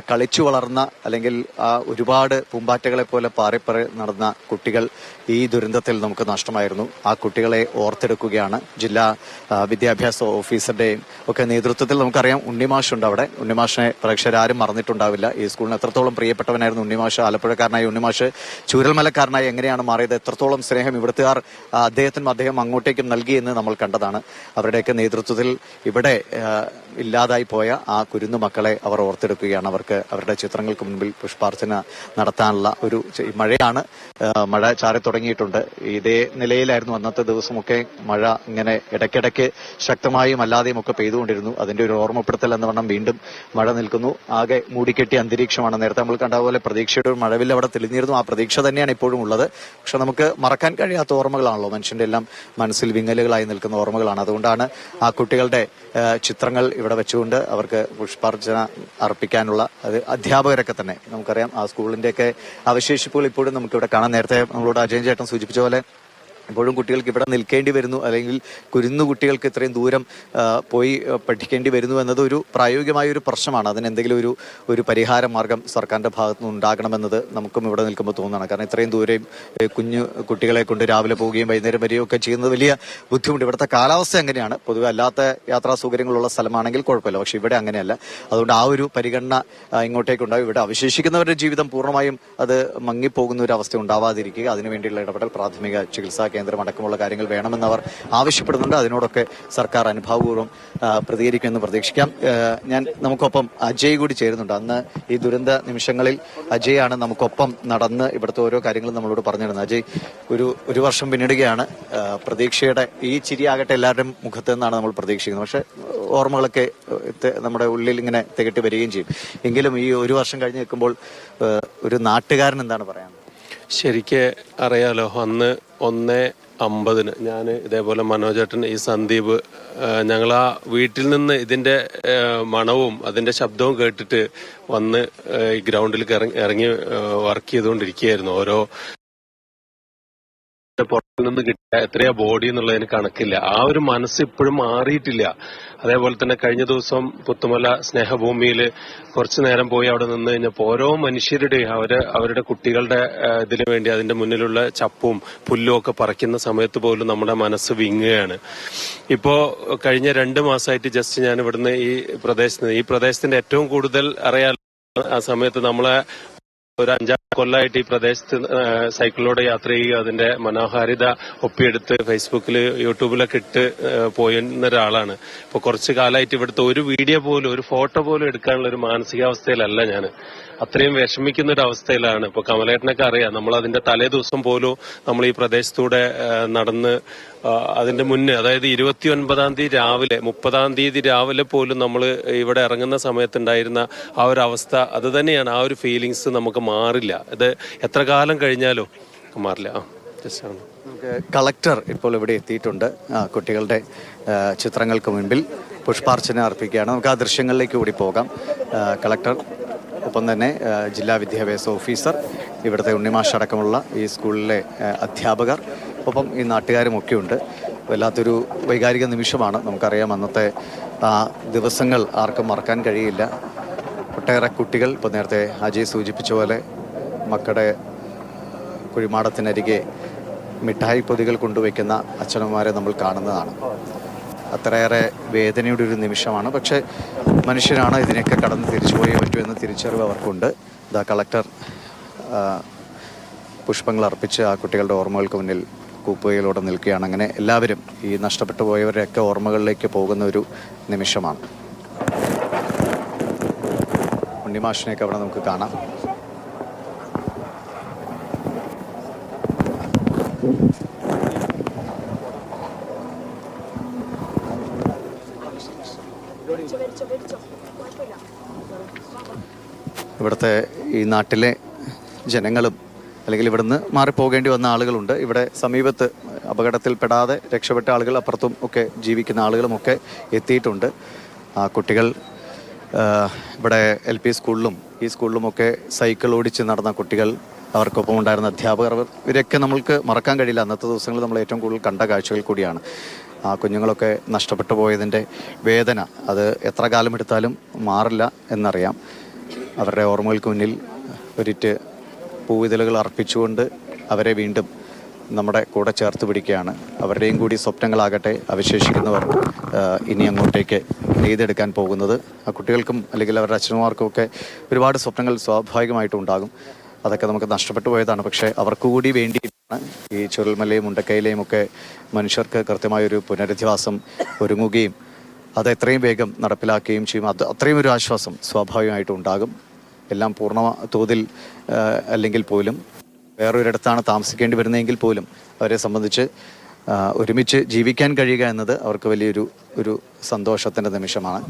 കളിച്ചു വളർന്ന അല്ലെങ്കിൽ ഒരുപാട് പൂമ്പാറ്റകളെ പോലെ പാറിപ്പറി നടന്ന കുട്ടികൾ ഈ ദുരന്തത്തിൽ നമുക്ക് നഷ്ടമായിരുന്നു. ആ കുട്ടികളെ ഓർത്തെടുക്കുകയാണ് ജില്ലാ വിദ്യാഭ്യാസ ഓഫീസറുടെയും ഒക്കെ നേതൃത്വത്തിൽ. നമുക്കറിയാം ഉണ്ണിമാഷുണ്ട് അവിടെ. ഉണ്ണിമാഷിനെ പ്രേക്ഷകരാരും മറന്നിട്ടുണ്ടാവില്ല. ഈ സ്കൂളിന് എത്രത്തോളം പ്രിയപ്പെട്ടവനായിരുന്നു ഉണ്ണിമാഷ്. ആലപ്പുഴക്കാരനായ ഉണ്ണിമാഷ് ചൂരൽമലക്കാരനായി എങ്ങനെയാണ് മാറിയത്, എത്രത്തോളം സ്നേഹം ഇവിടുത്തുകാർ അദ്ദേഹം അങ്ങോട്ടേക്കും നൽകി എന്ന് നമ്മൾ കണ്ടതാണ്. അവരുടെയൊക്കെ നേതൃത്വത്തിൽ ഇവിടെ ഇല്ലാതായി പോയ ആ കുരുന്നു മക്കളെ അവർ ഓർത്തെടുക്കുകയാണ്. അവർക്ക് അവരുടെ ചിത്രങ്ങൾക്ക് മുൻപിൽ പുഷ്പാർച്ചന നടത്താനുള്ള ഒരു മഴയാണ്. മഴ ചാറി തുടങ്ങിയിട്ടുണ്ട്. ഇതേ നിലയിലായിരുന്നു അന്നത്തെ ദിവസമൊക്കെ. മഴ ഇങ്ങനെ ഇടയ്ക്കിടയ്ക്ക് ശക്തമായും അല്ലാതെയും ഒക്കെ പെയ്തുകൊണ്ടിരുന്നു. അതിന്റെ ഒരു ഓർമ്മപ്പെടുത്തൽ എന്ന് പറഞ്ഞാൽ വീണ്ടും മഴ നിൽക്കുന്നു. ആകെ മൂടിക്കെട്ടിയ അന്തരീക്ഷമാണ്. നേരത്തെ നമ്മൾ കണ്ട പോലെ പ്രതീക്ഷയുടെ ഒരു മഴവിൽ അവിടെ തെളിഞ്ഞിരുന്നു. ആ പ്രതീക്ഷ തന്നെയാണ് ഇപ്പോഴും ഉള്ളത്. പക്ഷെ നമുക്ക് മറക്കാൻ കഴിയാത്ത ഓർമ്മകളാണല്ലോ. മനുഷ്യന്റെ എല്ലാം മനസ്സിൽ വിങ്ങലുകളായി നിൽക്കുന്ന ഓർമ്മകളാണ്. അതുകൊണ്ടാണ് ആ കുട്ടികളുടെ ചിത്രങ്ങൾ ഇവിടെ വെച്ചുകൊണ്ട് അവർക്ക് പുഷ്പാർച്ചന അർപ്പിക്കാനുള്ള അധ്യാപകരൊക്കെ തന്നെ നമുക്കറിയാം. ആ സ്കൂളിന്റെയൊക്കെ അവശേഷിപ്പുകൾ ഇപ്പോഴും നമുക്കിവിടെ കാണാം. നേരത്തെ നമ്മളോട് അജയൻ ചേട്ടൻ സൂചിപ്പിച്ച പോലെ ഇപ്പോഴും കുട്ടികൾക്ക് ഇവിടെ നിൽക്കേണ്ടി വരുന്നു, അല്ലെങ്കിൽ കുരുന്നു കുട്ടികൾക്ക് ഇത്രയും ദൂരം പോയി പഠിക്കേണ്ടി വരുന്നു എന്നത് ഒരു പ്രായോഗികമായ ഒരു പ്രശ്നമാണ്. അതിന് എന്തെങ്കിലും ഒരു പരിഹാര മാർഗം സർക്കാരിന്റെ ഭാഗത്തു നിന്ന് ഉണ്ടാകണമെന്നത് നമുക്കും ഇവിടെ നിൽക്കുമ്പോൾ തോന്നുന്നതാണ്. കാരണം ഇത്രയും ദൂരം കുഞ്ഞു കുട്ടികളെ കൊണ്ട് രാവിലെ പോവുകയും വൈകുന്നേരം വരികയൊക്കെ ചെയ്യുന്നത് വലിയ ബുദ്ധിമുട്ട്. ഇവിടുത്തെ കാലാവസ്ഥ അങ്ങനെയാണ്. പൊതുവെ അല്ലാത്ത യാത്രാ സൗകര്യങ്ങളുള്ള സ്ഥലമാണെങ്കിൽ കുഴപ്പമില്ല. പക്ഷെ ഇവിടെ അങ്ങനെയല്ല. അതുകൊണ്ട് ആ ഒരു പരിഗണന ഇങ്ങോട്ടേക്കുണ്ടാവും. ഇവിടെ അവശേഷിക്കുന്നവരുടെ ജീവിതം പൂർണ്ണമായും അത് മങ്ങിപ്പോകുന്ന ഒരു അവസ്ഥ ഉണ്ടാവാതിരിക്കുക, അതിനുവേണ്ടിയുള്ള ഇടപെടൽ പ്രാഥമിക ചികിത്സാ കേന്ദ്രം അടക്കമുള്ള കാര്യങ്ങൾ വേണമെന്ന് അവർ ആവശ്യപ്പെടുന്നുണ്ട്. അതിനോടൊക്കെ സർക്കാർ അനുഭാവപൂർവ്വം പ്രതികരിക്കുമെന്ന് പ്രതീക്ഷിക്കാം. നമുക്കൊപ്പം അജയ് കൂടി ചേരുന്നുണ്ട്. അന്ന് ഈ ദുരന്ത നിമിഷങ്ങളിൽ അജയാണ് നമുക്കൊപ്പം നടന്ന് ഇവിടുത്തെ ഓരോ കാര്യങ്ങളും നമ്മളോട് പറഞ്ഞിരുന്നത്. അജയ്, ഒരു വർഷം പിന്നിടുകയാണ്. പ്രതീക്ഷയുടെ ഈ ചിരിയാകട്ടെ എല്ലാവരുടെയും മുഖത്ത് നിന്നാണ് നമ്മൾ പ്രതീക്ഷിക്കുന്നത്. പക്ഷെ ഓർമ്മകളൊക്കെ നമ്മുടെ ഉള്ളിൽ ഇങ്ങനെ തികട്ടി വരികയും ചെയ്യും. എങ്കിലും ഈ ഒരു വർഷം കഴിഞ്ഞ് നിൽക്കുമ്പോൾ ഒരു നാട്ടുകാരൻ എന്താണ് പറയാനുള്ളത്? ശരിക്ക് അറിയാലോ, അന്ന് 1:50 ഞാൻ ഇതേപോലെ മനോജേട്ടൻ, ഈ സന്ദീപ്, ഞങ്ങൾ ആ വീട്ടിൽ നിന്ന് ഇതിന്റെ മണവും അതിന്റെ ശബ്ദവും കേട്ടിട്ട് വന്ന് ഈ ഗ്രൗണ്ടിൽ ഇറങ്ങി വർക്ക് ചെയ്തുകൊണ്ടിരിക്കുകയായിരുന്നു. ഓരോ പുറത്തു നിന്ന് കിട്ടിയ എത്രയാ ബോഡി എന്നുള്ളതിന് കണക്കില്ല. ആ ഒരു മനസ്സ് ഇപ്പോഴും മാറിയിട്ടില്ല. അതേപോലെ തന്നെ കഴിഞ്ഞ ദിവസം പുത്തുമല സ്നേഹഭൂമിയിൽ കുറച്ചു നേരം പോയി അവിടെ നിന്ന് കഴിഞ്ഞപ്പോൾ ഓരോ മനുഷ്യരുടെയും അവരുടെ കുട്ടികളുടെ ഇതിനു വേണ്ടി അതിന്റെ മുന്നിലുള്ള ചപ്പും പുല്ലും ഒക്കെ പറിക്കുന്ന സമയത്ത് പോലും നമ്മുടെ മനസ്സ് വിങ്ങുകയാണ്. ഇപ്പോ കഴിഞ്ഞ 2 മാസമായിട്ട് ജസ്റ്റ് ഞാൻ ഇവിടുന്ന് ഈ പ്രദേശത്തിന്റെ ഏറ്റവും കൂടുതൽ അറിയാൻ ആ സമയത്ത് നമ്മളെ ഒരു 5-6 കൊല്ലമായിട്ട് ഈ പ്രദേശത്ത് സൈക്കിളിലൂടെ യാത്ര ചെയ്യുക, അതിന്റെ മനോഹാരിത ഒപ്പിയെടുത്ത് ഫേസ്ബുക്കിൽ യൂട്യൂബിലൊക്കെ ഇട്ട് പോയിരുന്ന ഒരാളാണ്. ഇപ്പൊ കുറച്ചു കാലമായിട്ട് ഇവിടുത്തെ ഒരു വീഡിയോ പോലും ഒരു ഫോട്ടോ പോലും എടുക്കാനുള്ള ഒരു മാനസികാവസ്ഥയിലല്ല ഞാൻ. അത്രയും വിഷമിക്കുന്ന ഒരു അവസ്ഥയിലാണ്. ഇപ്പൊ കമലേട്ടനൊക്കെ അറിയാം, നമ്മൾ അതിന്റെ തലേ ദിവസം പോലും നമ്മൾ ഈ പ്രദേശത്തൂടെ നടന്ന് അതിന്റെ മുന്നേ, അതായത് 29-ാം തീയതി രാവിലെ 30-ാം തീയതി രാവിലെ പോലും നമ്മൾ ഇവിടെ ഇറങ്ങുന്ന സമയത്തുണ്ടായിരുന്ന ആ ഒരു അവസ്ഥ അത് തന്നെയാണ്. ആ ഒരു ഫീലിങ്സ് നമുക്ക് മാറില്ല. ഇത് എത്ര കാലം കഴിഞ്ഞാലും മാറില്ല. കളക്ടർ ഇപ്പോൾ ഇവിടെ എത്തിയിട്ടുണ്ട്. കുട്ടികളുടെ ചിത്രങ്ങൾക്ക് മുൻപിൽ പുഷ്പാർച്ചന അർപ്പിക്കുകയാണ്. നമുക്ക് ആ ദൃശ്യങ്ങളിലേക്ക് കൂടി പോകാം. കളക്ടർ, ഒപ്പം തന്നെ ജില്ലാ വിദ്യാഭ്യാസ ഓഫീസർ, ഇവിടുത്തെ ഉണ്ണിമാഷ് അടക്കമുള്ള ഈ സ്കൂളിലെ അധ്യാപകർ, ഒപ്പം ഈ നാട്ടുകാരുമൊക്കെ ഉണ്ട്. വല്ലാത്തൊരു വൈകാരിക നിമിഷമാണ്. നമുക്കറിയാം അന്നത്തെ ആ ദിവസങ്ങൾ ആർക്കും മറക്കാൻ കഴിയില്ല. ഒട്ടേറെ കുട്ടികൾ, ഇപ്പോൾ നേരത്തെ അജയ് സൂചിപ്പിച്ച പോലെ മക്കളുടെ കുഴിമാടത്തിനരികെ മിഠായി പൊതികൾ കൊണ്ടുവയ്ക്കുന്ന അച്ഛനമ്മമാരെ നമ്മൾ കാണുന്നതാണ്. അത്രയേറെ വേദനയുടെ ഒരു നിമിഷമാണ്. പക്ഷേ മനുഷ്യരാണ്, ഇതിനെയൊക്കെ കടന്ന് തിരിച്ചുപോയേ പറ്റൂ എന്ന തിരിച്ചറിവ് അവർക്കുണ്ട്. ഇതാ കളക്ടർ പുഷ്പങ്ങൾ അർപ്പിച്ച് ആ കുട്ടികളുടെ ഓർമ്മകൾക്ക് മുന്നിൽ കൂപ്പുകയിലൂടെ നിൽക്കുകയാണ്. അങ്ങനെ എല്ലാവരും ഈ നഷ്ടപ്പെട്ടു പോയവരെയൊക്കെ ഓർമ്മകളിലേക്ക് പോകുന്ന ഒരു നിമിഷമാണ്. ഉണ്ണിമാഷിനെയൊക്കെ അവിടെ നമുക്ക് കാണാം. ഇവിടുത്തെ ഈ നാട്ടിലെ ജനങ്ങളും അല്ലെങ്കിൽ ഇവിടുന്ന് മാറിപ്പോകേണ്ടി വന്ന ആളുകളുണ്ട്. ഇവിടെ സമീപത്ത് അപകടത്തിൽപ്പെടാതെ രക്ഷപ്പെട്ട ആളുകൾ, അപ്പുറത്തും ഒക്കെ ജീവിക്കുന്ന ആളുകളുമൊക്കെ എത്തിയിട്ടുണ്ട്. കുട്ടികൾ ഇവിടെ LP സ്കൂളിലും ഈ സ്കൂളിലുമൊക്കെ സൈക്കിൾ ഓടിച്ച് നടന്ന കുട്ടികൾ, അവർക്കൊപ്പം ഉണ്ടായിരുന്ന അധ്യാപകർ, ഇവരൊക്കെ നമ്മൾക്ക് മറക്കാൻ കഴിയില്ല. അന്നത്തെ ദിവസങ്ങളിൽ നമ്മൾ ഏറ്റവും കൂടുതൽ കണ്ട കാഴ്ചകൾ കൂടിയാണ്. ആ കുഞ്ഞുങ്ങളൊക്കെ നഷ്ടപ്പെട്ടു പോയതിൻ്റെ വേദന അത് എത്ര കാലമെടുത്താലും മാറില്ല എന്നറിയാം. അവരുടെ ഓർമ്മകൾക്ക് മുന്നിൽ ഒരിറ്റ് പൂവിതളുകൾ അർപ്പിച്ചുകൊണ്ട് അവരെ വീണ്ടും നമ്മുടെ കൂടെ ചേർത്ത് പിടിക്കുകയാണ്. അവരുടെയും കൂടി സ്വപ്നങ്ങളാകട്ടെ അവശേഷിക്കുന്നവർ ഇനി അങ്ങോട്ടേക്ക് നെയ്തെടുക്കാൻ പോകുന്നത്. ആ കുട്ടികൾക്കും അല്ലെങ്കിൽ അവരുടെ അച്ഛന്മാർക്കും ഒക്കെ ഒരുപാട് സ്വപ്നങ്ങൾ സ്വാഭാവികമായിട്ടും ഉണ്ടാകും. അതൊക്കെ നമുക്ക് നഷ്ടപ്പെട്ടു പോയതാണ്. പക്ഷേ അവർക്ക് കൂടി വേണ്ടിയിട്ടാണ് ഈ ചുരൽമലയും മുണ്ടക്കയിലെയും ഒക്കെ മനുഷ്യർക്ക് കൃത്യമായൊരു പുനരധിവാസം ഒരുങ്ങുകയും അത് എത്രയും വേഗം നടപ്പിലാക്കുകയും ചെയ്യും. അത് അത്രയും ഒരു ആശ്വാസം സ്വാഭാവികമായിട്ടും ഉണ്ടാകും. എല്ലാം പൂർണ്ണ തോതിൽ അല്ലെങ്കിൽ പോലും വേറൊരിടത്താണ് താമസിക്കേണ്ടി വരുന്നതെങ്കിൽ പോലും അവരെ സംബന്ധിച്ച് ഒരുമിച്ച് ജീവിക്കാൻ കഴിയുക എന്നത് അവർക്ക് വലിയൊരു സന്തോഷത്തിൻ്റെ നിമിഷമാണ്.